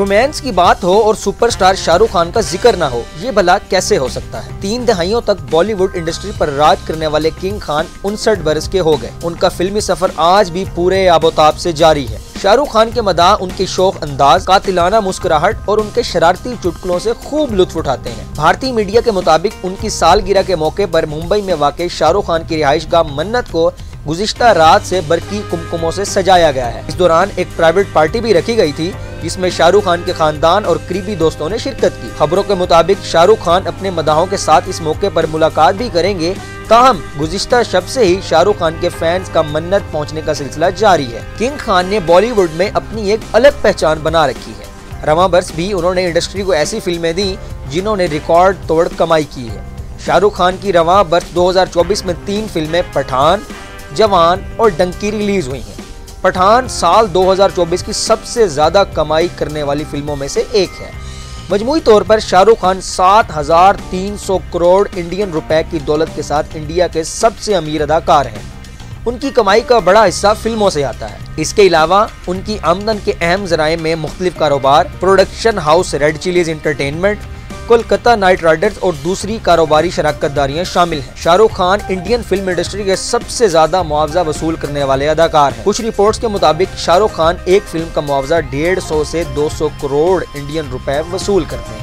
Romance की बात हो और सुपरस्टार शाहरुख खान का जिक्र ना हो, ये भला कैसे हो सकता है। 3 दहाइयों तक बॉलीवुड इंडस्ट्री पर राज करने वाले किंग खान 59 बरस के हो गए। उनका फिल्मी सफर आज भी पूरे आबोताब से जारी है। शाहरुख खान के मदाह उनके शौक अंदाज, कातिलाना मुस्कुराहट और उनके शरारती चुटकुलों से खूब लुत्फ उठाते हैं। भारतीय मीडिया के मुताबिक उनकी सालगिरह के मौके पर मुंबई में वाक़ई शाहरुख खान की रिहाइशगाह मन्नत को गुज़िश्ता रात से बरकी कुमकुमों से सजाया गया है। इस दौरान एक प्राइवेट पार्टी भी रखी गई थी जिसमें शाहरुख खान के खानदान और करीबी दोस्तों ने शिरकत की। खबरों के मुताबिक शाहरुख खान अपने मदाहों के साथ इस मौके पर मुलाकात भी करेंगे। ताहम गुज़िश्ता शब से ही शाहरुख खान के फैंस का मन्नत पहुंचने का सिलसिला जारी है। किंग खान ने बॉलीवुड में अपनी एक अलग पहचान बना रखी है। रवां बरस भी उन्होंने इंडस्ट्री को ऐसी फिल्में दी जिन्होंने रिकॉर्ड तोड़ कमाई की है। शाहरुख खान की रवां बरस 2024 में 3 फिल्में पठान, जवान और डंकी रिलीज हुई हैं। पठान साल 2024 की सबसे ज्यादा कमाई करने वाली फिल्मों में से एक है। मजमूई तौर पर शाहरुख खान 7,300 करोड़ इंडियन रुपए की दौलत के साथ इंडिया के सबसे अमीर अदाकार हैं। उनकी कमाई का बड़ा हिस्सा फिल्मों से आता है। इसके अलावा उनकी आमदन के अहम जराए में मुख्तलिफ कारोबार, production house red chillies entertainment, Kolkata night Riders और दूसरी कारोबारी शराकतदारियां शामिल हैं। Shahrukh Khan Indian film industry के सबसे ज्यादा मुआवजा वसूल करने वाले अदाकार हैं। कुछ रिपोर्ट्स के मुताबिक शाहरुख खान एक फिल्म का मुआवजा 150 से 200 करोड़ इंडियन रुपए वसूल करते हैं।